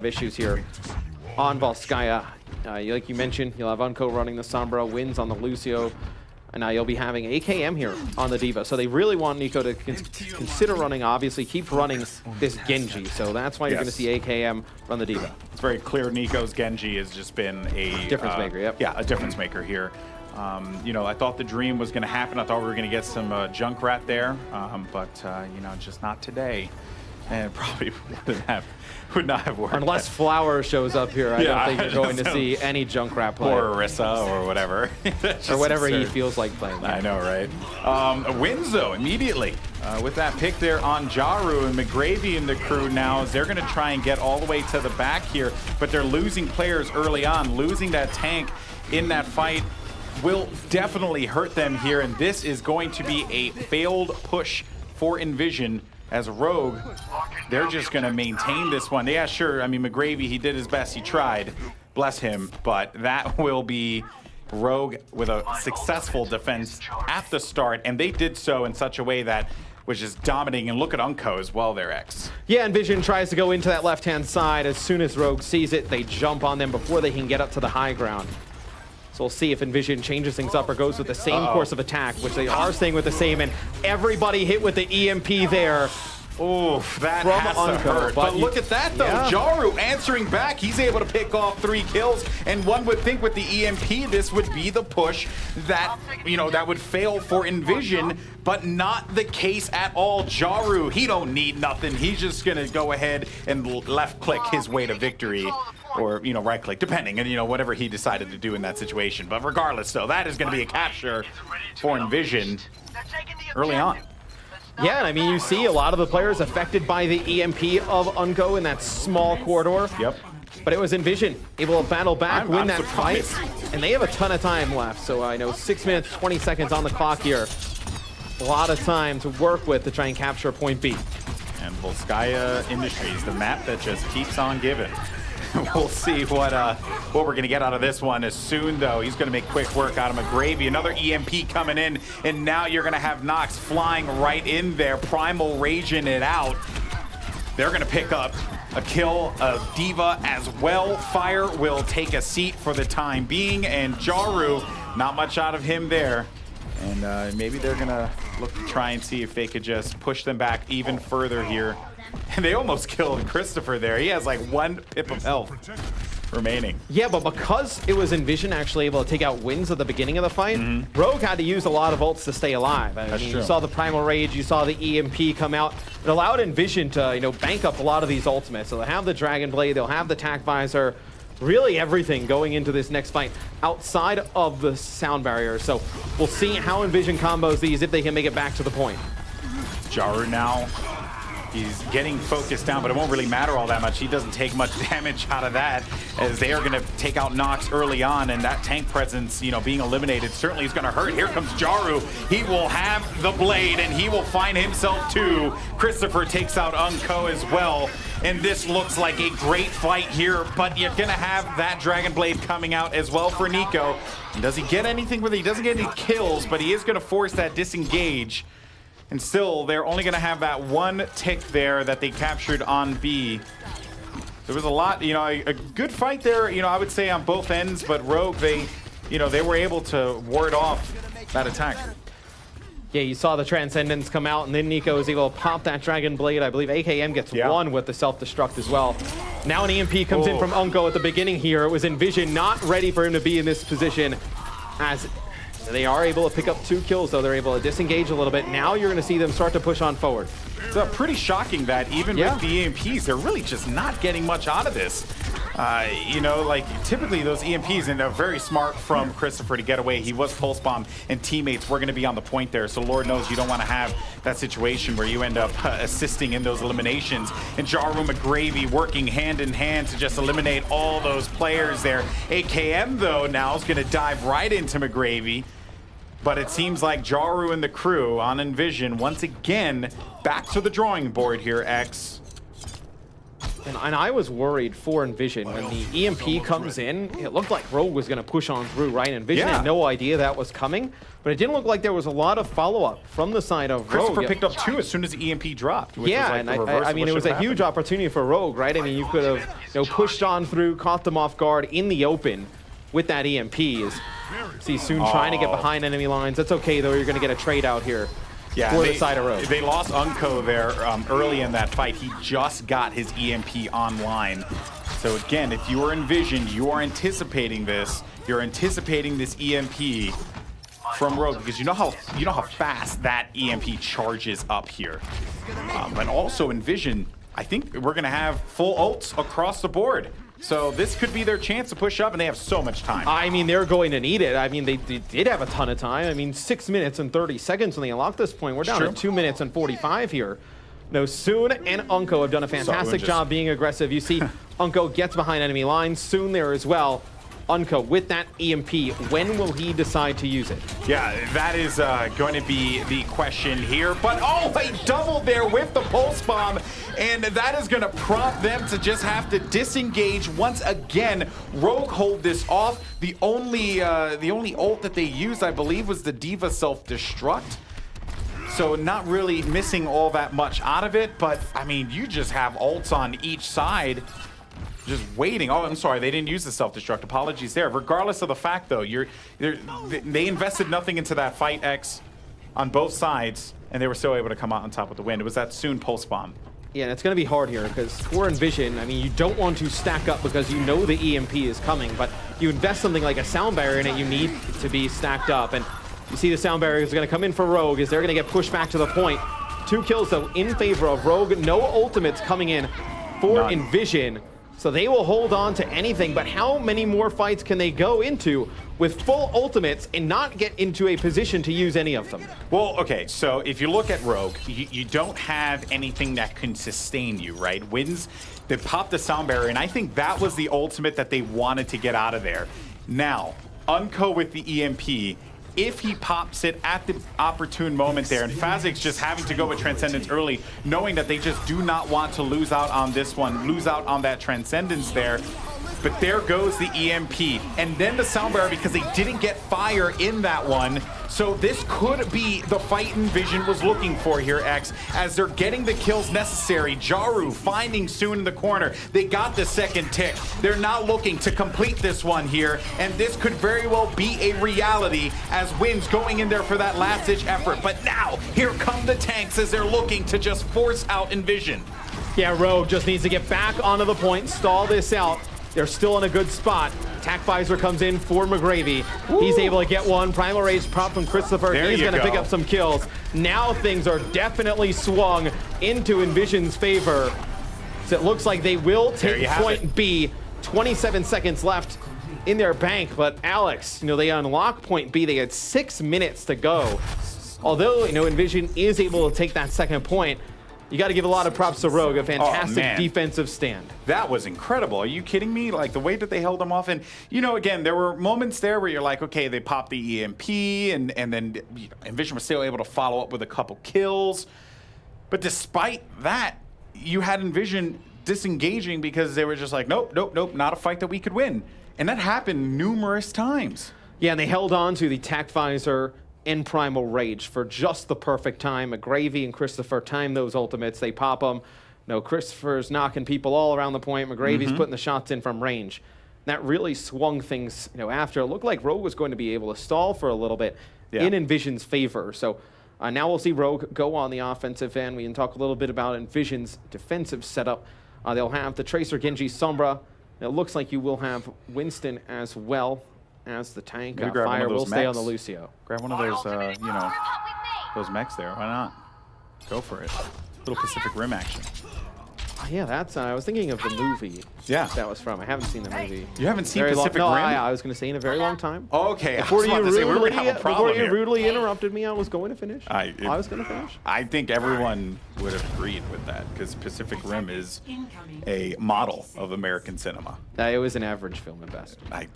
issues here on Volskaya. Like you mentioned, you'll have Unco running the Sombra, wins on the Lucio, and now you'll be having AKM here on the D.Va. So they really want Nico to consider running, obviously, keep running this Genji. So that's why you're going to see AKM run the D.Va. It's very clear Nico's Genji has just been a difference maker, yep. Yeah, a difference maker here. You know, I thought the dream was going to happen. I thought we were going to get some Junkrat there, but, you know, just not today. And probably would not have worked. Unless Flower shows up here, I don't think you're going to see any Junkrat play. Or Orisa or whatever. Or whatever he feels like playing. I know, right? Wins, though, immediately. With that pick there on Jaru, and McGravy and the crew now, they're going to try and get all the way to the back here, but they're losing players early on. Losing that tank in that fight will definitely hurt them here, and this is going to be a failed push for EnVision. As Rogue, they're just going to maintain this one. Yeah, sure. I mean, McGravy, he did his best. He tried. Bless him. But that will be Rogue with a successful defense at the start. And they did so in such a way that was just dominating. And look at Unco as well there, X. Yeah, EnVision tries to go into that left-hand side. As soon as Rogue sees it, they jump on them before they can get up to the high ground. So we'll see if EnVision changes things up or goes with the same course of attack, which they are staying with the same, and everybody hit with the EMP there. Oof, that has to hurt. But look at that, though. Yeah. Jaru answering back. He's able to pick off 3 kills, and one would think with the EMP, this would be the push that, you know, that would fail for EnVision, but not the case at all. Jaru, he don't need nothing. He's just going to go ahead and left-click his way to victory. Or, you know, right-click, depending, and, you know, whatever he decided to do in that situation. But regardless, though, that is going to be a capture for EnVision early on. Yeah, and I mean, you see a lot of the players affected by the EMP of Unco in that small corridor. Yep. But it was EnVision able to battle back, win that fight, and they have a ton of time left. So I know 6 minutes, 20 seconds on the clock here. A lot of time to work with to try and capture point B. And Volskaya Industries, the map that just keeps on giving. We'll see what we're going to get out of this one as soon, though. He's going to make quick work out of McGravy. Another EMP coming in, and now you're going to have Nox flying right in there, Primal raging it out. They're going to pick up a kill of D.Va as well. Fire will take a seat for the time being, and Jaru, not much out of him there. And maybe they're going to look to try and see if they could just push them back even further here. And they almost killed Christopher there. He has like 1 pip of health remaining. Yeah, but because it was EnVision actually able to take out wins at the beginning of the fight, Rogue had to use a lot of ults to stay alive. I mean, you saw the Primal Rage, you saw the EMP come out. It allowed EnVision to, you know, bank up a lot of these ultimates. So they'll have the Dragon Blade, they'll have the Tac Visor, really everything going into this next fight outside of the sound barrier. So we'll see how EnVision combos these if they can make it back to the point. Jaru now. He's getting focused down, but it won't really matter all that much. He doesn't take much damage out of that, as they are going to take out Nox early on, and that tank presence, you know, being eliminated certainly is going to hurt. Here comes Jaru. He will have the blade, and he will find himself too. Christopher takes out Unco as well, and this looks like a great fight here, but you're going to have that Dragon Blade coming out as well for Nico. And does he get anything with it? He doesn't get any kills, but he is going to force that disengage. And still, they're only going to have that 1 tick there that they captured on B. There was a lot, you know, a good fight there, you know, I would say on both ends, but Rogue, they were able to ward off that attack. Yeah, you saw the Transcendence come out, and then Nico was able to pop that Dragon Blade. I believe AKM gets 1 with the self-destruct as well. Now an EMP comes in from Unco at the beginning here. It was EnVision not ready for him to be in this position, as they are able to pick up 2 kills, though. They're able to disengage a little bit. Now you're going to see them start to push on forward. It's pretty shocking that even with the EMPs, they're really just not getting much out of this. You know, like typically those EMPs, and they're very smart from Christopher to get away. He was pulse bomb, and teammates were going to be on the point there. So Lord knows you don't want to have that situation where you end up assisting in those eliminations. And Jaru McGravy working hand in hand to just eliminate all those players there. AKM, though, now is going to dive right into McGravy. But it seems like Jaru and the crew on EnVision once again back to the drawing board here, X. And I was worried for EnVision when the EMP comes in. It looked like Rogue was going to push on through, right? EnVision had no idea that was coming, but it didn't look like there was a lot of follow-up from the side of Rogue. Christopher picked up 2 as soon as the EMP dropped. Which yeah, was like and I mean, it was a huge opportunity for Rogue, right? I mean, you could have pushed on through, caught them off guard in the open with that EMP. See Soon trying to get behind enemy lines. That's okay, though. You're going to get a trade out here. Yeah, for the side of Rogue. They lost Unco there early in that fight. He just got his EMP online. So again, if you are EnVision, you are anticipating this. You're anticipating this EMP from Rogue because you know how fast that EMP charges up here. And also EnVision, I think we're gonna have full ults across the board. So this could be their chance to push up, and they have so much time. I mean, they're going to need it. I mean, they did have a ton of time. I mean, 6 minutes and 30 seconds when they unlock this point. We're down to 2 minutes and 45 here. No, Soon and Unco have done a fantastic job being aggressive. You see Unco gets behind enemy lines. Soon there as well. Unco with that EMP, when will he decide to use it? Yeah, that is going to be the question here. But oh, they doubled there with the pulse bomb, and that is going to prompt them to just have to disengage once again. Rogue hold this off. The only ult that they used, I believe, was the D.Va self-destruct. So not really missing all that much out of it, but I mean, you just have ults on each side. Just waiting. Oh, I'm sorry, they didn't use the self-destruct. Apologies there. Regardless of the fact, though, they invested nothing into that fight, X, on both sides, and they were still able to come out on top with the win. It was that Soon pulse bomb. Yeah, and it's going to be hard here because for EnVision, I mean, you don't want to stack up because you know the EMP is coming, but you invest something like a sound barrier in it, you need to be stacked up. And you see the sound barrier is going to come in for Rogue as they're going to get pushed back to the point. 2 kills, though, in favor of Rogue. No ultimates coming in for EnVision. So they will hold on to anything, but how many more fights can they go into with full ultimates and not get into a position to use any of them? Well, okay, so if you look at Rogue, you don't have anything that can sustain you, right? Wins, they popped the sound barrier, and I think that was the ultimate that they wanted to get out of there. Now, Unco with the EMP, if he pops it at the opportune moment there, and Fazik's just having to go with Transcendence early, knowing that they just do not want to lose out on this one, lose out on that Transcendence there. But there goes the EMP, and then the sound barrier because they didn't get fire in that one. So this could be the fight EnVision was looking for here, X, as they're getting the kills necessary. Jaru finding Soon in the corner. They got the second tick. They're now looking to complete this one here, and this could very well be a reality as Win's going in there for that last-ditch effort. But now, here come the tanks as they're looking to just force out EnVision. Yeah, Rogue just needs to get back onto the point, stall this out. They're still in a good spot. Attack Visor comes in for McGravy. Woo. He's able to get one. Primal Rage prop from Christopher. He's going to pick up some kills. Now things are definitely swung into EnVision's favor. So it looks like they will take point B. 27 seconds left in their bank. But Alex, they unlock point B. They had 6 minutes to go. Although, EnVision is able to take that second point, you got to give a lot of props to Rogue, a fantastic defensive stand. That was incredible. Are you kidding me? Like the way that they held them off. And, again, there were moments there where you're like, okay, they popped the EMP and then EnVision was still able to follow up with a couple kills. But despite that, you had EnVision disengaging because they were just like, nope, nope, nope, not a fight that we could win. And that happened numerous times. Yeah, and they held on to the Tac Visor and Primal Rage for just the perfect time. McGravy and Christopher time those ultimates. They pop them. Christopher's knocking people all around the point. McGravy's putting the shots in from range. That really swung things, after. It looked like Rogue was going to be able to stall for a little bit in EnVision's favor. So now we'll see Rogue go on the offensive end. We can talk a little bit about EnVision's defensive setup. They'll have the Tracer, Genji, Sombra. It looks like you will have Winston as well as the tank. Fire will stay on the Lucio. Grab one of those, those mechs there. Why not? Go for it. Little Pacific Rim action. Yeah, that's. I was thinking of the movie. Yeah, that was from. I haven't seen the movie. You haven't seen Pacific Rim? No, I was going to say in a very long time. Okay. Before you rudely interrupted me, I was going to finish. I was going to finish. I think everyone would have agreed with that because Pacific Rim is a model of American cinema. It was an average film at best. I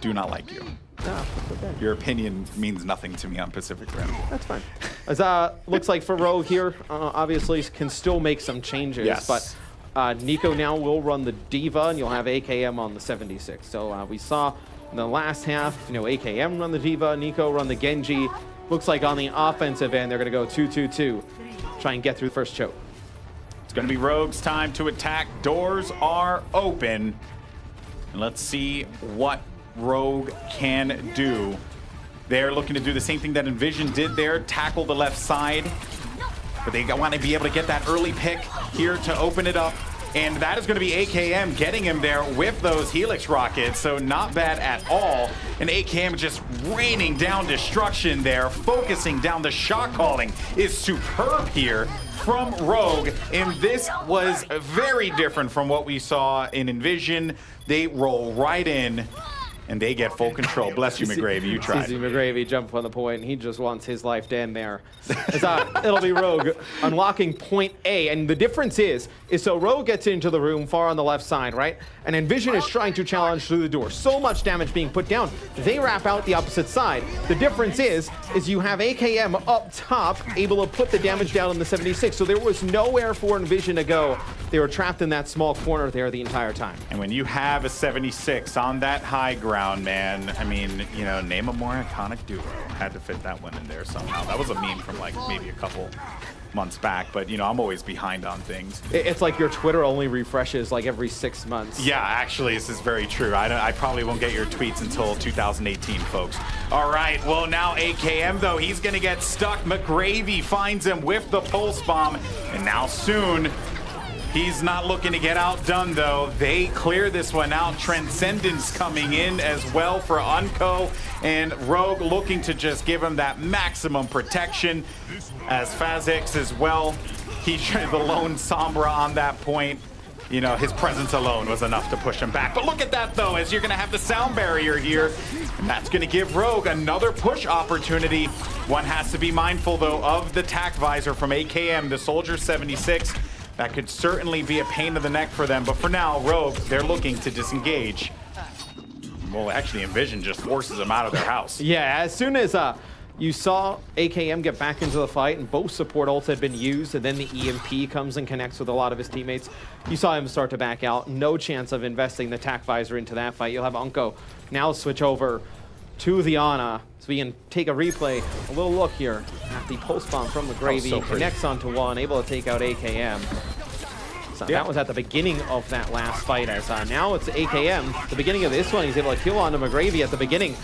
do not like you. No, okay. Your opinion means nothing to me on Pacific Rim. That's fine. As looks like for Rogue here, obviously can still make some changes, but Nico now will run the Diva, and you'll have AKM on the 76. So we saw in the last half, AKM run the Diva, Nico run the Genji. Looks like on the offensive end, they're going to go 2-2-2, try and get through the first choke. It's going to be Rogue's time to attack. Doors are open. And let's see what Rogue can do. They're looking to do the same thing that EnVision did there, tackle the left side. But they want to be able to get that early pick here to open it up. And that is going to be AKM getting him there with those Helix rockets. So not bad at all. And AKM just raining down destruction there, focusing down. The shot calling is superb here from Rogue. And this was very different from what we saw in EnVision. They roll right in and they get full control. Bless you, McGravy. You tried. CC McGravy jumped on the point, and he just wants his life to end there. It'll be Rogue unlocking point A, and the difference is so Rogue gets into the room far on the left side, right? And EnVision is trying to challenge through the door. So much damage being put down. They wrap out the opposite side. The difference is you have AKM up top, able to put the damage down on the 76. So there was nowhere for EnVision to go. They were trapped in that small corner there the entire time. And when you have a 76 on that high ground, man, I mean, name a more iconic duo. Had to fit that one in there somehow. That was a meme from like maybe a couple months back, but I'm always behind on things. It's like your Twitter only refreshes like every 6 months. Yeah, actually, this is very true. I probably won't get your tweets until 2018, folks. All right, well, now AKM, though, he's going to get stuck. McGravy finds him with the pulse bomb, and now soon, he's not looking to get outdone, though. They clear this one out. Transcendence coming in as well for Unco, and Rogue looking to just give him that maximum protection as Phazix as well. He's the lone Sombra on that point. His presence alone was enough to push him back. But look at that, though, as you're going to have the sound barrier here. And that's going to give Rogue another push opportunity. One has to be mindful, though, of the tack visor from AKM, the Soldier 76. That could certainly be a pain in the neck for them. But for now, Rogue, they're looking to disengage. Well, actually, EnVision just forces them out of their house. Yeah, as soon as you saw AKM get back into the fight and both support ults had been used, and then the EMP comes and connects with a lot of his teammates, you saw him start to back out. No chance of investing the tack visor into that fight. You'll have Unco now switch over to the Ana. So we can take a replay, a little look here at the pulse bomb from McGravy. Connects onto one, able to take out AKM. So that was at the beginning of that last fight, as now it's AKM. The beginning of this one, he's able to kill onto McGravy at the beginning.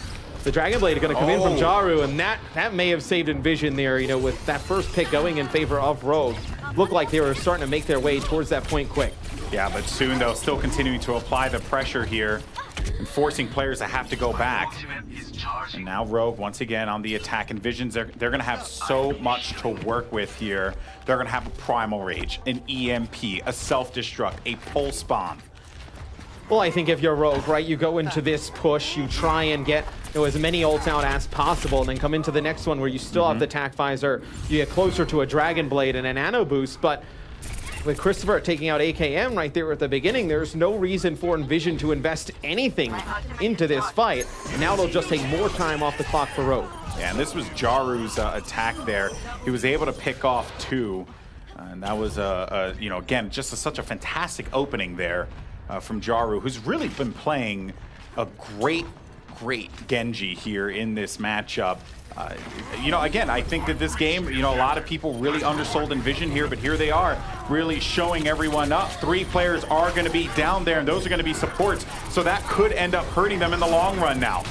The Dragon Blade is going to come in from Jaru, and that may have saved EnVision there, with that first pick going in favor of Rogue. Looked like they were starting to make their way towards that point quick. Yeah, but soon, though, still continuing to apply the pressure here and forcing players to have to go back. And now Rogue, once again, on the attack. EnVision's, they're going to have so much to work with here. They're going to have a Primal Rage, an EMP, a Self-Destruct, a Pulse Bomb. Well, I think if you're Rogue, right, you go into this push, you try and get as many ults out as possible, and then come into the next one where you still have the tack visor. You get closer to a Dragon Blade and a Nano Boost, but with Christopher taking out AKM right there at the beginning, there's no reason for EnVision to invest anything into this fight. And now they'll just take more time off the clock for Rogue. Yeah, and this was Jaru's attack there. He was able to pick off two, and that was, again, just such a fantastic opening there from Jaru, who's really been playing a great Genji here in this matchup. Again, I think that this game, a lot of people really undersold EnVision here, but here they are really showing everyone up. 3 players are going to be down there, and those are going to be supports, so that could end up hurting them in the long run now.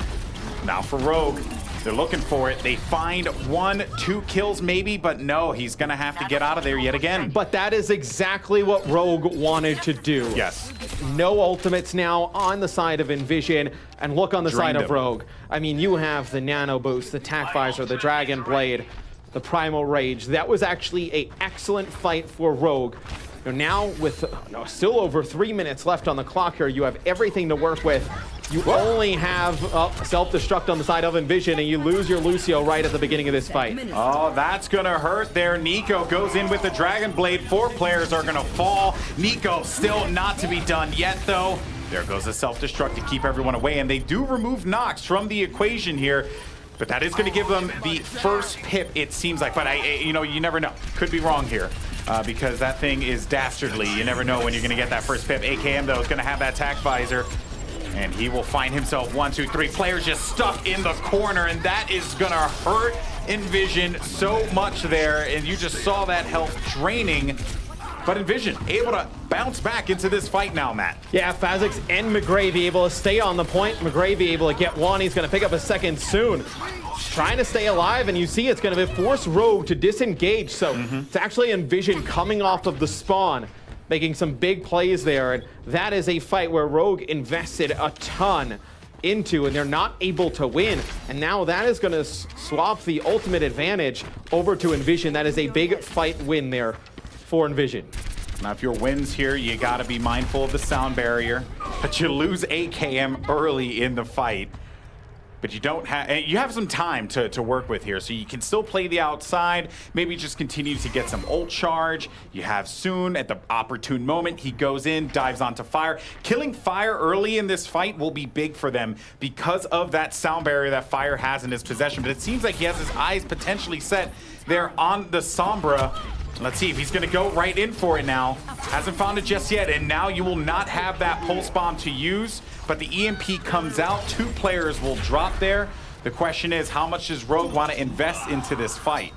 Now for Rogue, they're looking for it. They find 1-2 kills maybe, but no, he's going to have to get out of there yet again. But that is exactly what Rogue wanted to do. Yes. No ultimates now on the side of EnVision, and look on the side of Rogue. I mean, you have the Nano Boost, the Tack Visor, the Dragon Blade, the Primal Rage. That was actually an excellent fight for Rogue. Now with still over 3 minutes left on the clock here, you have everything to work with. You only have self-destruct on the side of EnVision, and you lose your Lucio right at the beginning of this fight. Oh, that's gonna hurt there. Nico goes in with the Dragon Blade. 4 players are gonna fall. Nico still not to be done yet, though. There goes the self-destruct to keep everyone away, and they do remove Nox from the equation here. But that is going to give them the first pip, it seems like. But you never know. Could be wrong here. because that thing is dastardly. You never know when you're going to get that first pip. AKM, though, is going to have that attack visor. And he will find himself 1, 2, 3 players just stuck in the corner, and that is gonna hurt EnVision so much there. And you just saw that health draining. But EnVision able to bounce back into this fight now, Matt. Yeah, Phasix and McGravy able to stay on the point. McGravy able to get one. He's gonna pick up a second soon. Trying to stay alive, and you see it's gonna force Rogue to disengage. So it's actually EnVision coming off of the spawn, making some big plays there, and that is a fight where Rogue invested a ton into, and they're not able to win. And now that is going to swap the ultimate advantage over to EnVision. That is a big fight win there for EnVision. Now, if your wins here, you got to be mindful of the sound barrier, but you lose AKM early in the fight. But you have some time to work with here, so you can still play the outside, maybe just continue to get some ult charge. You have Soon at the opportune moment, he goes in, dives onto Fire. Killing Fire early in this fight will be big for them because of that sound barrier that Fire has in his possession, but it seems like he has his eyes potentially set there on the Sombra. Let's see if he's gonna go right in for it now. Hasn't found it just yet, and now you will not have that pulse bomb to use, but the EMP comes out. 2 players will drop there. The question is, how much does Rogue want to invest into this fight?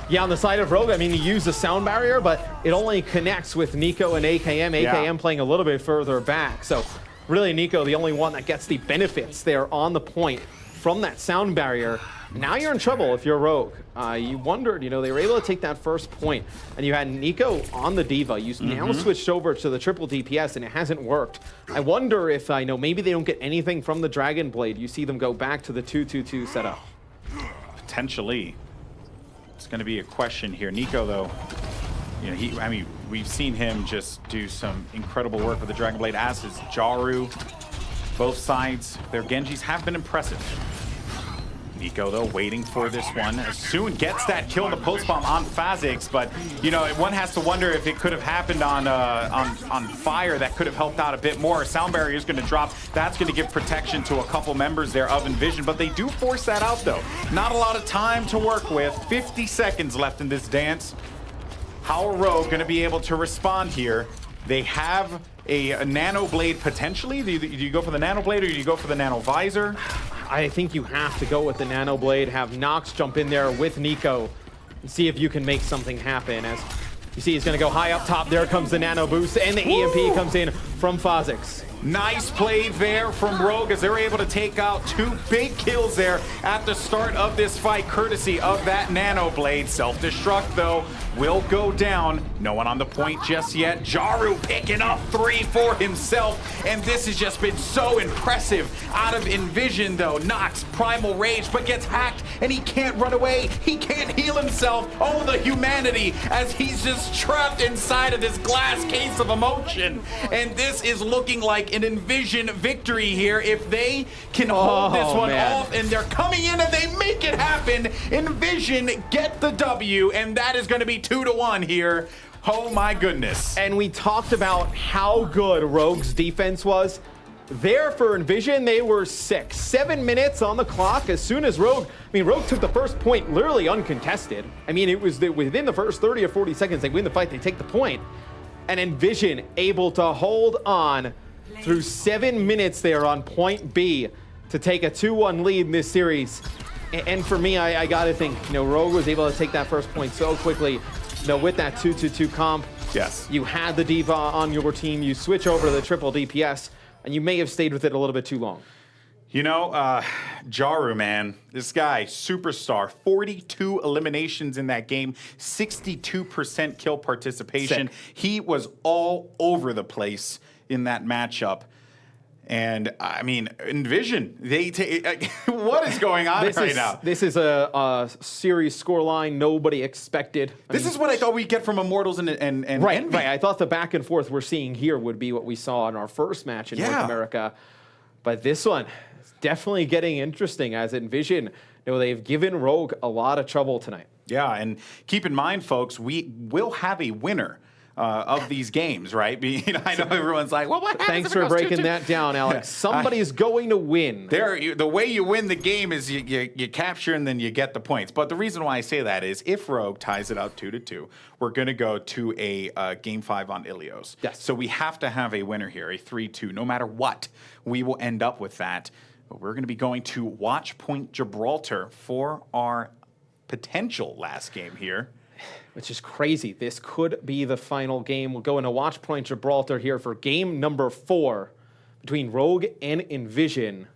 Yeah, on the side of Rogue, I mean, he used the sound barrier, but it only connects with Nico and AKM. AKM playing a little bit further back. So really, Nico, the only one that gets the benefits there on the point from that sound barrier. Now you're in trouble if you're Rogue. You wondered, they were able to take that first point, and you had Nico on the D.Va. You now switched over to the triple DPS, and it hasn't worked. I wonder if, maybe they don't get anything from the Dragon Blade. You see them go back to the 2-2-2 setup. Potentially. It's going to be a question here. Nico, though, we've seen him just do some incredible work with the Dragon Blade, as is Jaru. Both sides, their Genjis have been impressive. Nico, though, waiting for this one. Soon gets that kill in the post bomb on Phasix, but one has to wonder if it could have happened on Fire. That could have helped out a bit more. Sound barrier is going to drop. That's going to give protection to a couple members there of EnVision, but they do force that out, though. Not a lot of time to work with. 50 seconds left in this dance. How are Rogue going to be able to respond here? They have a Nano Blade potentially. Do you go for the Nano Blade or do you go for the Nano Visor? I think you have to go with the Nano Blade, have Nox jump in there with Nico, and see if you can make something happen. As you see, he's going to go high up top. There comes the Nano Boost, and the EMP comes in from Phasix. Nice play there from Rogue as they're able to take out 2 big kills there at the start of this fight, courtesy of that Nano Blade. Self-destruct, though, will go down. No one on the point just yet. Jaru picking up 3 for himself, and this has just been so impressive out of EnVision, though. Nox, Primal Rage, but gets hacked, and he can't run away. He can't heal himself. Oh, the humanity, as he's just trapped inside of this glass case of emotion. And this is looking like an EnVision victory here. If they can hold this one off, and they're coming in and they make it happen, EnVision get the W, and that is going to be 2-1 here. Oh my goodness. And we talked about how good Rogue's defense was. There for EnVision, they were 6. 7 minutes on the clock. As soon as Rogue took the first point literally uncontested. It was within the first 30 or 40 seconds, they win the fight, they take the point. And EnVision able to hold on through 7 minutes there on point B to take a 2-1 lead in this series. And for me, I gotta think, Rogue was able to take that first point so quickly. With that 2-2-2 comp, yes, you had the D.Va on your team, you switch over to the triple DPS, and you may have stayed with it a little bit too long. Jaru, man, this guy, superstar, 42 eliminations in that game, 62% kill participation. Sick. He was all over the place in that matchup. And EnVision, what is going on now? This is a series scoreline nobody expected. This is what I thought we'd get from Immortals and right, Envy. Right. I thought the back and forth we're seeing here would be what we saw in our first match in North America. But this one is definitely getting interesting as EnVision, they've given Rogue a lot of trouble tonight. Yeah, and keep in mind, folks, we will have a winner of these games, right? I know everyone's like, well, what happens? Thanks for breaking that down, Alex. Somebody's going to win. The way you win the game is you capture and then you get the points. But the reason why I say that is if Rogue ties it up 2-2, we're going to go to a Game 5 on Ilios. Yes. So we have to have a winner here, a 3-2. No matter what, we will end up with that. But we're going to be going to Watch Point Gibraltar for our potential last game here. Which is crazy. This could be the final game. We'll go into Watch Point Gibraltar here for game number 4 between Rogue and EnVision.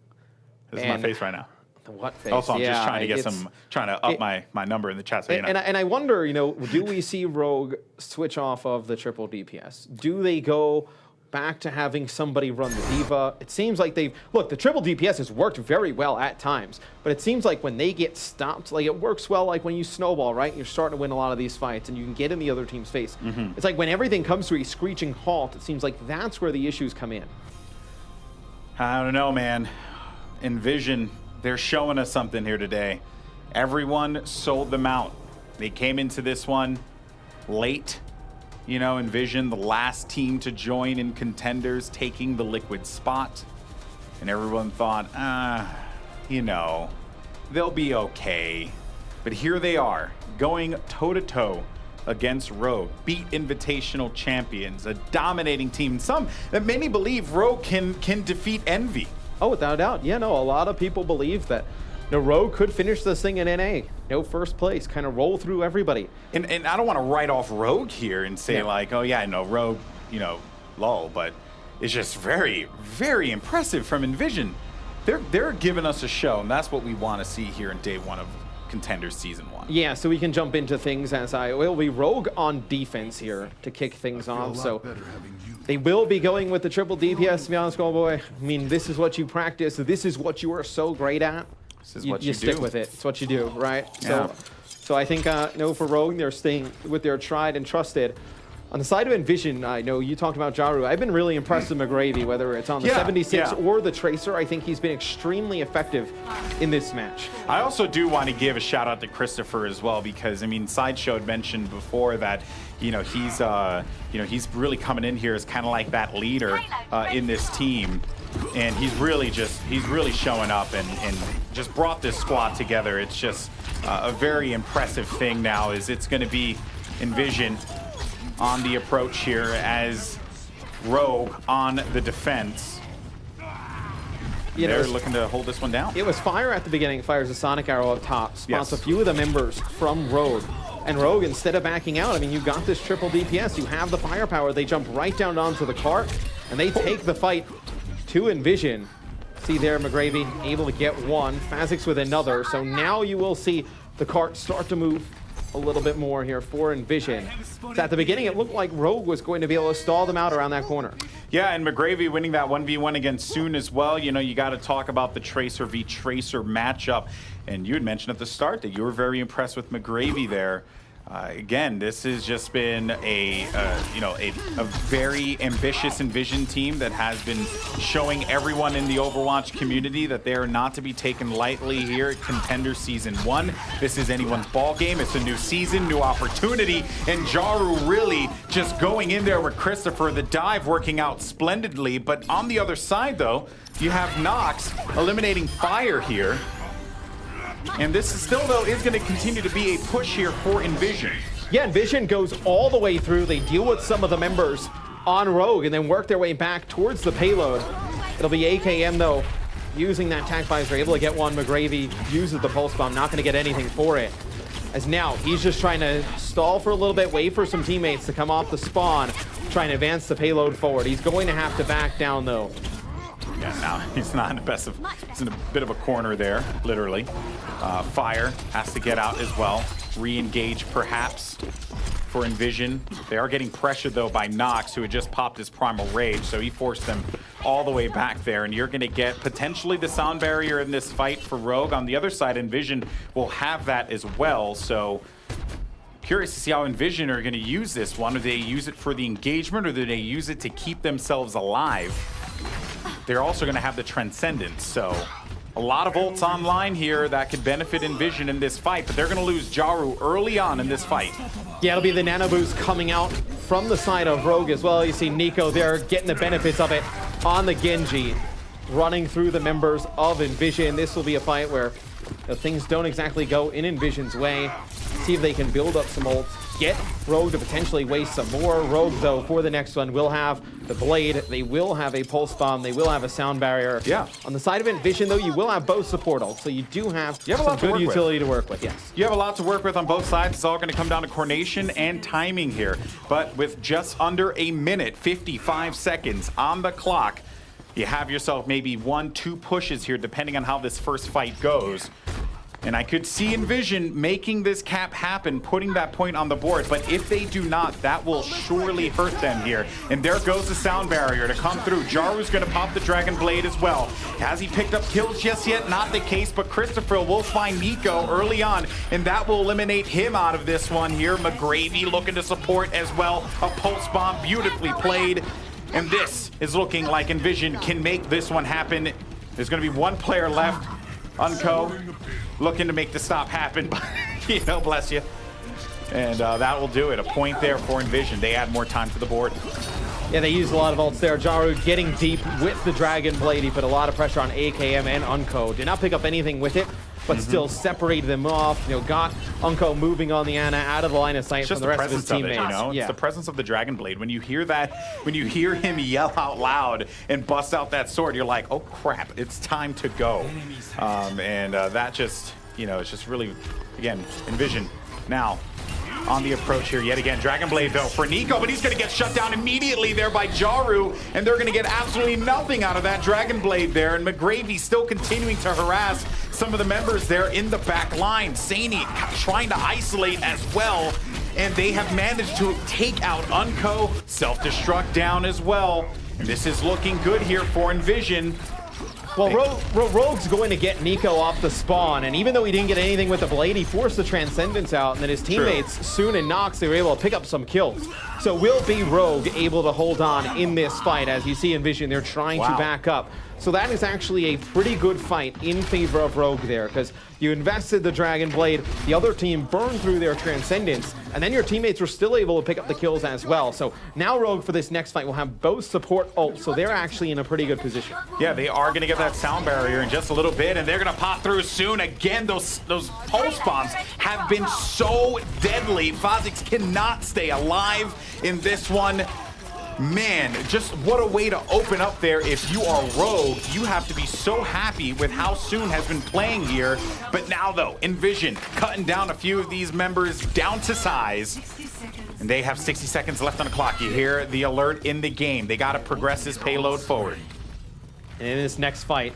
This is my face right now. What face? Also, I'm just trying to get trying to up my number in the chat. So you know. And I wonder, do we see Rogue switch off of the triple DPS? Do they go back to having somebody run the Diva? It seems like look, the triple DPS has worked very well at times, but it seems like when they get stopped, like it works well like when you snowball, right? You're starting to win a lot of these fights and you can get in the other team's face. It's like when everything comes to a screeching halt, it seems like that's where the issues come in. I don't know, man. EnVision, they're showing us something here today. Everyone sold them out. They came into this one late. EnVision, the last team to join in Contenders, taking the Liquid spot. And everyone thought, they'll be okay. But here they are, going toe-to-toe against Rogue, beat Invitational champions, a dominating team. Many believe Rogue can defeat Envy. Oh, without a doubt. Yeah, no, a lot of people believe that Rogue could finish this thing in NA. No first place, kind of roll through everybody. And I don't want to write off Rogue here and say like, oh yeah, no, Rogue, lull, but it's just very, very impressive from EnVision. They're giving us a show, and that's what we want to see here in day 1 of Contenders Season 1. Yeah, so we can jump into things as will be Rogue on defense here to kick things off. So they will be going with the triple DPS, to be honest, Goldenboy. I mean, this is what you practice. This is what you are so great at. This is what you do. Stick with it. It's what you do, right? Yeah. So I think, for Rogue, they're staying with their tried and trusted. On the side of EnVision, I know you talked about Jaru. I've been really impressed with McGravy, whether it's on the 76 or the Tracer. I think he's been extremely effective in this match. I also do want to give a shout out to Christopher as well, because Sideshow had mentioned before that he's really coming in here as kind of like that leader in this team, and he's really showing up and just brought this squad together. It's just a very impressive thing now. It's going to be EnVision on the approach here as Rogue on the defense. They're looking to hold this one down. It was Fire at the beginning. Fires a Sonic Arrow up top. Spots a few of the members from Rogue. And Rogue, instead of backing out, you got this triple DPS. You have the firepower. They jump right down onto the cart, and they take the fight to EnVision. See there, McGravy able to get one. Phasix with another. So now you will see the cart start to move a little bit more here for EnVision. So at the beginning, it looked like Rogue was going to be able to stall them out around that corner. Yeah, and McGravy winning that 1v1 against Soon as well. You got to talk about the Tracer v Tracer matchup. And you had mentioned at the start that you were very impressed with McGravy there. Again, this has just been a very ambitious EnVision team that has been showing everyone in the Overwatch community that they are not to be taken lightly here at Contender Season 1. This is anyone's ball game. It's a new season, new opportunity, and Jaru really just going in there with Christopher, the dive working out splendidly. But on the other side, though, you have Nox eliminating Fire here. And this is still, though, is going to continue to be a push here for EnVision. Yeah, EnVision goes all the way through. They deal with some of the members on Rogue and then work their way back towards the payload. It'll be AKM, though, using that tac visor, able to get one. McGravy uses the pulse bomb, not going to get anything for it. As now, he's just trying to stall for a little bit, wait for some teammates to come off the spawn, trying to advance the payload forward. He's going to have to back down, though. Yeah, now he's not in the best of, he's in a bit of a corner there, literally. Fire has to get out as well. Re-engage perhaps for EnVision. They are getting pressured though by Nox, who had just popped his Primal Rage, so he forced them all the way back there, and you're gonna get potentially the sound barrier in this fight for Rogue. On the other side, EnVision will have that as well, so curious to see how EnVision are gonna use this one. Do they use it for the engagement, or do they use it to keep themselves alive? They're also going to have the Transcendence, so a lot of ults online here that could benefit EnVision in this fight, but they're going to lose Jaru early on in this fight. Yeah, it'll be the Nano Boost coming out from the side of Rogue as well. You see Nico there getting the benefits of it on the Genji, running through the members of EnVision. This will be a fight where things don't exactly go in EnVision's way. See if they can build up some ults, get Rogue to potentially waste some more. Rogue, though, for the next one, will have the Blade. They will have a Pulse Bomb. They will have a Sound Barrier. Yeah. On the side of EnVision, though, you will have both support ults, so you do have some good utility to work with. Yes. You have a lot to work with on both sides. It's all going to come down to coordination and timing here. But with just under a minute, 55 seconds on the clock, you have yourself maybe 1-2 pushes here, depending on how this first fight goes. And I could see EnVision making this cap happen, putting that point on the board. But if they do not, that will surely hurt them here. And there goes the Sound Barrier to come through. Jaru's going to pop the Dragon Blade as well. Has he picked up kills just yet? Not the case, but Christopher will find Nico early on, and that will eliminate him out of this one here. McGravy looking to support as well. A Pulse Bomb beautifully played. And this is looking like EnVision can make this one happen. There's going to be one player left. Unco looking to make the stop happen, but you know, bless you. And that will do it. A point there for EnVision. They add more time to the board. Yeah, they used a lot of ults there. Jaru getting deep with the Dragon Blade. He put a lot of pressure on AKM and Unco. Did not pick up anything with it, but still separated them off. You know, got Unco moving on the Ana out of the line of sight from the rest of his teammates. You know? It's the presence of the Dragon Blade. When you hear that, when you hear him yell out loud and bust out that sword, you're like, oh crap, it's time to go. That just, you know, it's just really, again, EnVision now on the approach here yet again. Dragon Blade though for Nico, but he's going to get shut down immediately there by Jaru, and they're going to get absolutely nothing out of that Dragon Blade there. And McGravy still continuing to harass some of the members there in the back line. Saini trying to isolate as well, and they have managed to take out Unco. Self-destruct down as well. And this is looking good here for EnVision. Well, Rogue's going to get Nico off the spawn, and even though he didn't get anything with the Blade, he forced the Transcendence out, and then his teammates, Soon and Nox, they were able to pick up some kills. So will be Rogue able to hold on in this fight? As you see EnVision, they're trying to back up. So that is actually a pretty good fight in favor of Rogue there, because you invested the Dragon Blade, the other team burned through their Transcendence, and then your teammates were still able to pick up the kills as well. So now Rogue for this next fight will have both support ults, so they're actually in a pretty good position. Yeah, they are going to get that Sound Barrier in just a little bit, and they're going to pop through soon. Again, those Pulse Bombs have been so deadly. Kha'Zix cannot stay alive in this one. Man, just what a way to open up there. If you are Rogue, you have to be so happy with how Soon has been playing here. But now, though, EnVision cutting down a few of these members down to size. And they have 60 seconds left on the clock. You hear the alert in the game. They got to progress this payload forward. And in this next fight,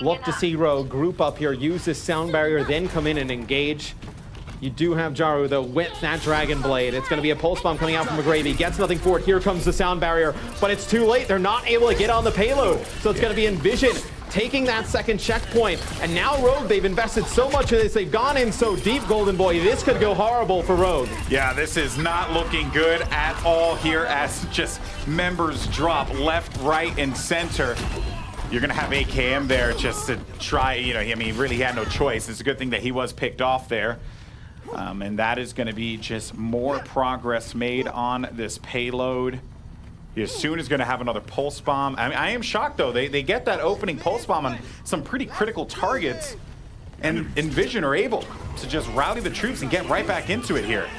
look to see Rogue group up here, use this Sound Barrier, then come in and engage. You do have Jaru, though, with that Dragon Blade. It's going to be a Pulse Bomb coming out from McGravy. Gets nothing for it. Here comes the Sound Barrier, but it's too late. They're not able to get on the payload. So it's going to be EnVision taking that second checkpoint. And now Rogue, they've invested so much in this. They've gone in so deep, Goldenboy. This could go horrible for Rogue. Yeah, this is not looking good at all here as just members drop left, right, and center. You're going to have AKM there just to try, you know, I mean, really he had no choice. It's a good thing that he was picked off there. And that is going to be just more progress made on this payload. Soon is going to have another Pulse Bomb. I mean, I am shocked, though. They get that opening Pulse Bomb on some pretty critical targets, and EnVision are able to just rally the troops and get right back into it here.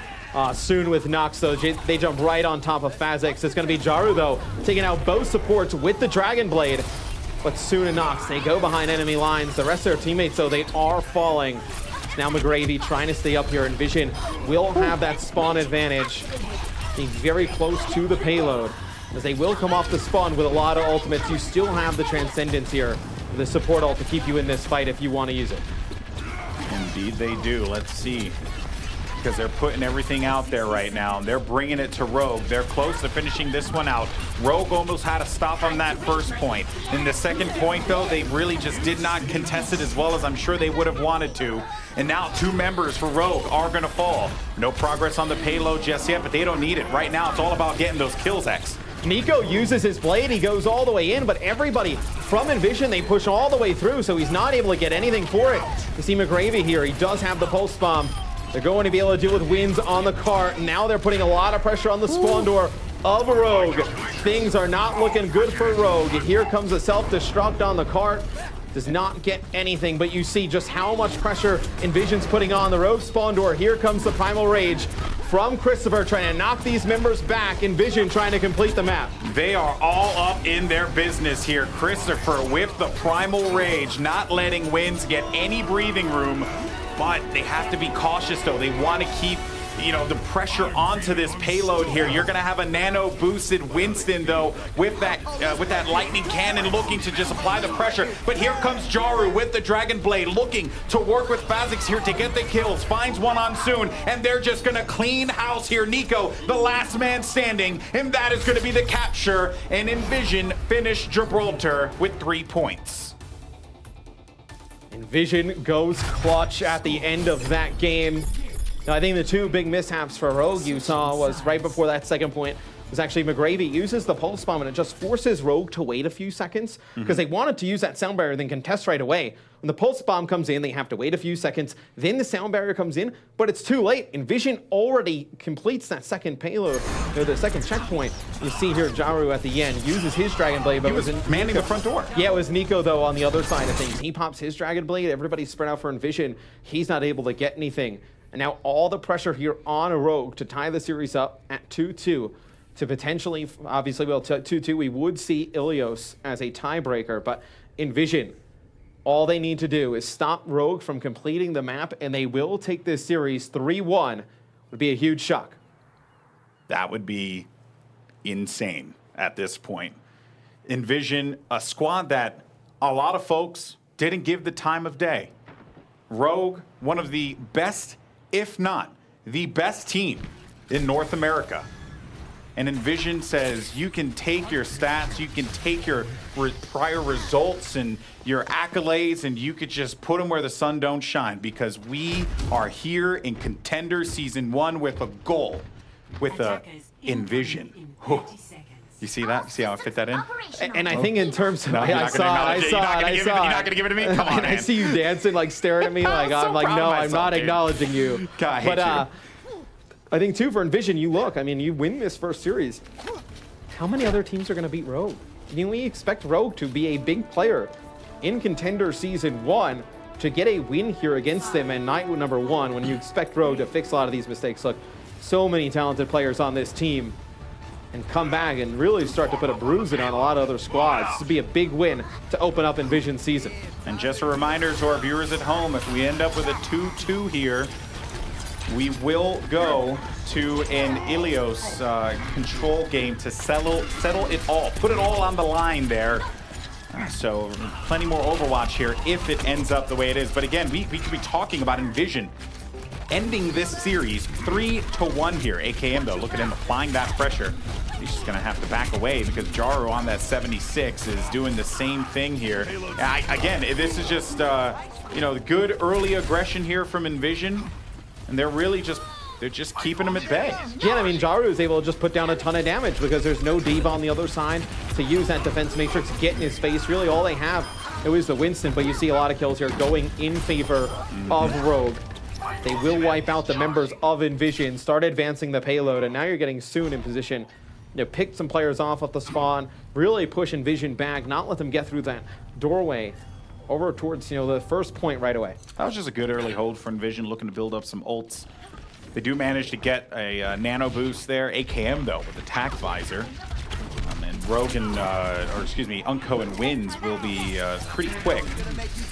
Soon with Nox, though, they jump right on top of Kha'Zix. It's going to be Jaru, though, taking out both supports with the Dragon Blade. But Soon and Nox, they go behind enemy lines. The rest of their teammates, though, they are falling. Now McGravy trying to stay up here. EnVision will have that spawn advantage, being very close to the payload, as they will come off the spawn with a lot of ultimates. You still have the Transcendence here, the support ult to keep you in this fight if you want to use it. Indeed they do. Let's see. Because they're putting everything out there right now. They're bringing it to Rogue. They're close to finishing this one out. Rogue almost had a stop on that first point. In the second point, though, they really just did not contest it as well as I'm sure they would have wanted to. And now 2 members for Rogue are going to fall. No progress on the payload just yet, but they don't need it. Right now, it's all about getting those kills, X. Nico uses his blade, he goes all the way in, but everybody from EnVision, they push all the way through, so he's not able to get anything for it. You see McGravy here, he does have the Pulse Bomb. They're going to be able to deal with wins on the cart. Now they're putting a lot of pressure on the spawn door of Rogue. Things are not looking good for Rogue. Here comes a self-destruct on the cart. Does not get anything, but you see just how much pressure EnVision's putting on the Rogue spawn door. Here comes the Primal Rage from Christopher, trying to knock these members back. EnVision trying to complete the map. They are all up in their business here. Christopher with the Primal Rage, not letting Wins get any breathing room, but they have to be cautious though. They want to keep, you know, the pressure onto this payload here. You're gonna have a nano boosted Winston though with that lightning cannon looking to just apply the pressure. But here comes Jaru with the Dragon Blade looking to work with Phasix here to get the kills. Finds one on Soon, and they're just gonna clean house here. Nico, the last man standing, and that is gonna be the capture. And EnVision finish Gibraltar with 3 points. EnVision goes clutch at the end of that game. Now, I think the two big mishaps for Rogue you saw was right before that second point was actually McGravy uses the pulse bomb and it just forces Rogue to wait a few seconds because they wanted to use that sound barrier then contest right away. When the pulse bomb comes in, they have to wait a few seconds, then the sound barrier comes in, but it's too late. EnVision already completes that second payload, or the second checkpoint. You see here Jaru at the end uses his Dragon Blade, but he was manning the front door. Yeah, it was Nico though on the other side of things. He pops his Dragon Blade, everybody's spread out for EnVision. He's not able to get anything. And now all the pressure here on Rogue to tie the series up at 2-2 to potentially, obviously, well, 2-2, we would see Ilios as a tiebreaker, but EnVision, all they need to do is stop Rogue from completing the map, and they will take this series 3-1. Would be a huge shock. That would be insane at this point. EnVision, a squad that a lot of folks didn't give the time of day. Rogue, one of the best, if not the best team in North America. And EnVision says you can take your stats, you can take your prior results and your accolades, and you could just put them where the sun don't shine, because we are here in Contenders Season 1 with a goal, with a EnVision. You see that? You see how I fit that in? And I think in terms of, no, I saw it. You're not going to give it to me? Come on, man. I see you dancing, like staring at me, like I'm like, no, I'm not acknowledging you. God, I hate you. I think too for EnVision, you look, I mean, you win this first series. How many other teams are going to beat Rogue? I mean, we expect Rogue to be a big player in Contender Season 1 to get a win here against them and night number 1 when you expect Rogue to fix a lot of these mistakes. Look, so many talented players on this team and come back and really start to put a bruising on a lot of other squads. This would be a big win to open up EnVision season. And just a reminder to our viewers at home, if we end up with a 2-2 here, we will go to an Ilios control game to settle it all, put it all on the line there. So plenty more Overwatch here if it ends up the way it is. But again, we could be talking about EnVision ending this series 3-1 here. AKM though, look at him applying that pressure. He's just gonna have to back away because Jaru on that 76 is doing the same thing here. Again, this is just you know, good early aggression here from EnVision. And they're really just keeping them at bay. Yeah, I mean, Jaru is able to just put down a ton of damage because there's no D.Va on the other side to use that defense matrix, get in his face. Really, all they have, it was the Winston, but you see a lot of kills here going in favor of Rogue. They will wipe out the members of EnVision, start advancing the payload, and now you're getting Soon in position to pick some players off the spawn, really push EnVision back, not let them get through that doorway over towards, you know, the first point right away. That was just a good early hold for EnVision, looking to build up some ults. They do manage to get a nano boost there. AKM though with attack visor. And Rogue and, Unco and Wins will be pretty quick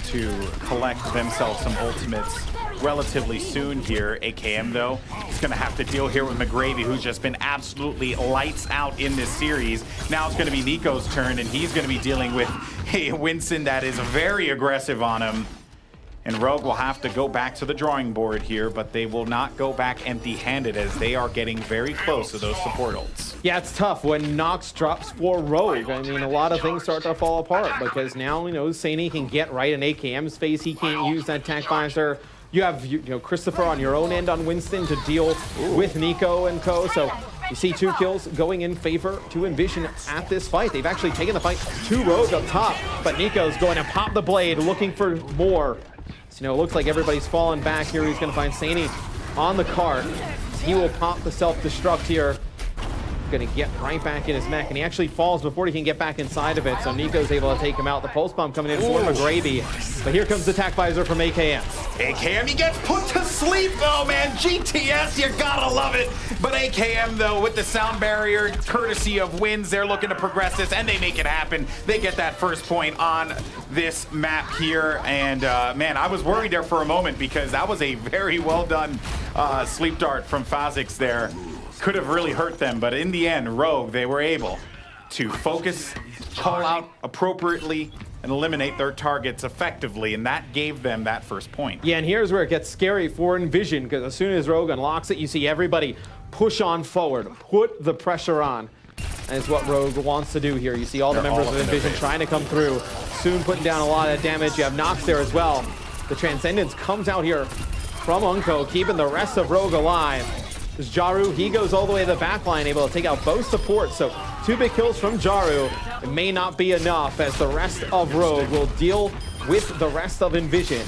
to collect themselves some ultimates relatively soon here. AKM though, he's gonna have to deal here with McGravy, who's just been absolutely lights out in this series. Now it's gonna be Nico's turn, and he's gonna be dealing with a Winston that is very aggressive on him. And Rogue will have to go back to the drawing board here, but they will not go back empty-handed as they are getting very close to those support ults. Yeah, it's tough when Nox drops for Rogue. I mean, a lot of things start to fall apart because now, you know, Saini can get right in AKM's face. He can't use that attack visor. You have, you know, Christopher on your own end on Winston to deal with Nico and co. So you see 2 kills going in favor to EnVision at this fight. They've actually taken the fight to Rogue up top, but Nico's going to pop the blade, looking for more. So, you know, it looks like everybody's falling back here. He's going to find Saini on the cart. He will pop the self-destruct here. Gonna get right back in his mech, and he actually falls before he can get back inside of it, so Nico's able to take him out. The pulse bomb coming in for McGravy, but here comes the attack visor from AKM. AKM, he gets put to sleep though, man. GTS, you gotta love it. But AKM though, with the sound barrier, courtesy of wins, they're looking to progress this, and they make it happen. They get that first point on this map here, and man, I was worried there for a moment because that was a very well done sleep dart from Phasix there. Could have really hurt them, but in the end, Rogue, they were able to focus, call out appropriately, and eliminate their targets effectively, and that gave them that first point. Yeah, and here's where it gets scary for EnVision, because as soon as Rogue unlocks it, you see everybody push on forward, put the pressure on. And it's what Rogue wants to do here. You see all the members of EnVision trying to come through, soon putting down a lot of damage. You have Nox there as well. The Transcendence comes out here from Unko, keeping the rest of Rogue alive. There's Jaru, he goes all the way to the back line, able to take out both supports. So 2 big kills from Jaru. It may not be enough, as the rest of Rogue will deal with the rest of EnVision.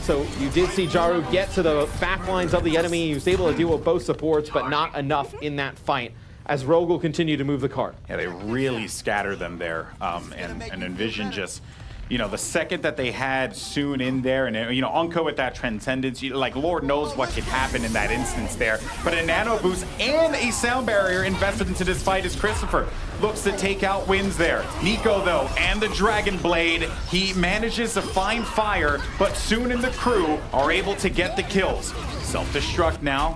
So you did see Jaru get to the back lines of the enemy. He was able to deal with both supports, but not enough in that fight, as Rogue will continue to move the cart. Yeah, they really scatter them there, and EnVision just, you know, the second that they had Soon in there, and, you know, Unko with that Transcendence, like, Lord knows what could happen in that instance there. But a nano boost and a sound barrier invested into this fight as Christopher looks to take out wins there. Nico, though, and the Dragon Blade, he manages to find fire, but Soon and the crew are able to get the kills. Self-destruct now.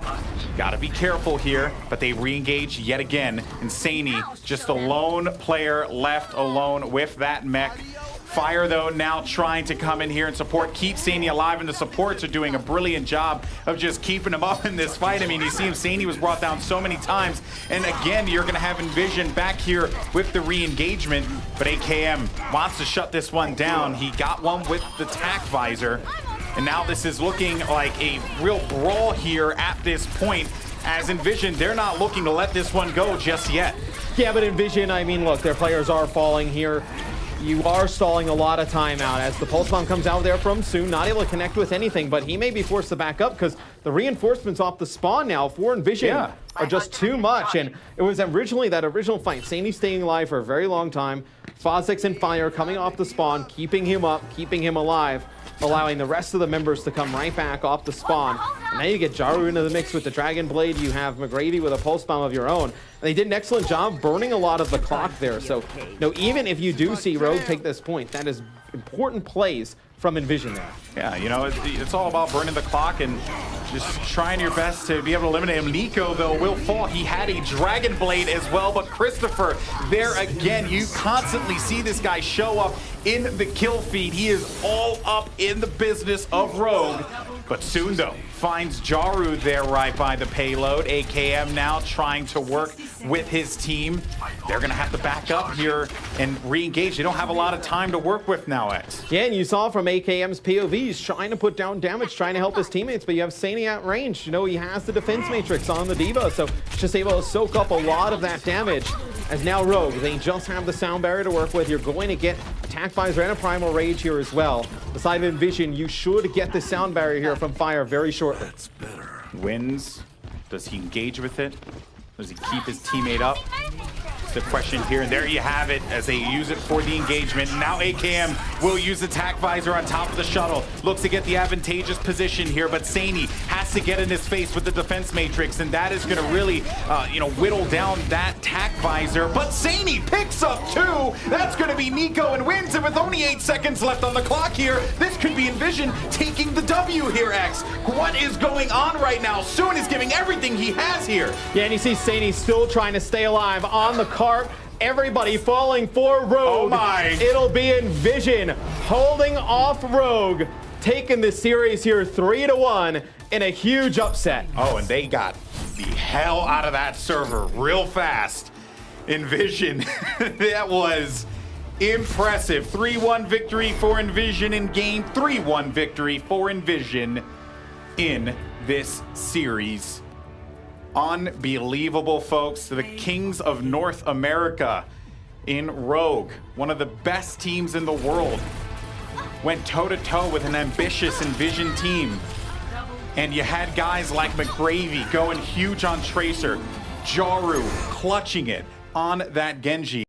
Gotta be careful here, but they re-engage yet again. And Saini, just a lone player left alone with that mech. Fire, though, now trying to come in here and support, keep Saini alive, and the supports are doing a brilliant job of just keeping him up in this fight. I mean, you see him, Saini was brought down so many times, and again, you're going to have EnVision back here with the re-engagement, but AKM wants to shut this one down. He got one with the tack visor, and now this is looking like a real brawl here at this point, as EnVision, they're not looking to let this one go just yet. Yeah, but EnVision, I mean, look, their players are falling here. You are stalling a lot of time out as the pulse bomb comes out there from Soon, not able to connect with anything, but he may be forced to back up because the reinforcements off the spawn now for EnVision are just too much. And it was originally that original fight, Saini staying alive for a very long time, Phasix and Fire coming off the spawn, keeping him up, keeping him alive, allowing the rest of the members to come right back off the spawn. And now you get Jaru into the mix with the Dragon Blade. You have McGravy with a pulse bomb of your own. And they did an excellent job burning a lot of the clock there. So, no, even if you do see Rogue take this point, that is important plays from EnVision there. Yeah, you know, it's all about burning the clock and just trying your best to be able to eliminate him. Nico, though, will fall. He had a Dragon Blade as well, but Christopher, there again, you constantly see this guy show up in the kill feed. He is all up in the business of Rogue, but soon, though, finds Jaru there right by the payload. AKM now trying to work with his team. They're going to have to back up here and re-engage. They don't have a lot of time to work with now, X. Yeah, and you saw from AKM's POVs trying to put down damage, trying to help his teammates, but you have Saini at range. You know, he has the defense matrix on the D.Va, so just able to soak up a lot of that damage. As now Rogue, they just have the sound barrier to work with. You're going to get attack visor and a primal rage here as well. Beside EnVision, you should get the sound barrier here from Fire very shortly. That's better. Wins. Does he engage with it? Does he keep his teammate up? The question here, and there you have it as they use it for the engagement. Now AKM will use attack visor on top of the shuttle. Looks to get the advantageous position here, but Saini has to get in his face with the defense matrix, and that is going to really, you know, whittle down that attack visor. But Saini picks up 2. That's going to be Nico and wins, and with only 8 seconds left on the clock here, this could be EnVision taking the W here, X. What is going on right now? Soon is giving everything he has here. Yeah, and you see Saini still trying to stay alive on the cart. Everybody falling for Rogue. Oh my. It'll be EnVision holding off Rogue, taking the series here 3-1 in a huge upset. Oh, and they got the hell out of that server real fast. EnVision, that was impressive. 3-1 victory for EnVision in game, 3-1 victory for EnVision in this series. Unbelievable, folks. The Kings of North America in Rogue, one of the best teams in the world, went toe-to-toe with an ambitious EnVision team. and you had guys like McGravy going huge on Tracer, Jaru clutching it on that Genji.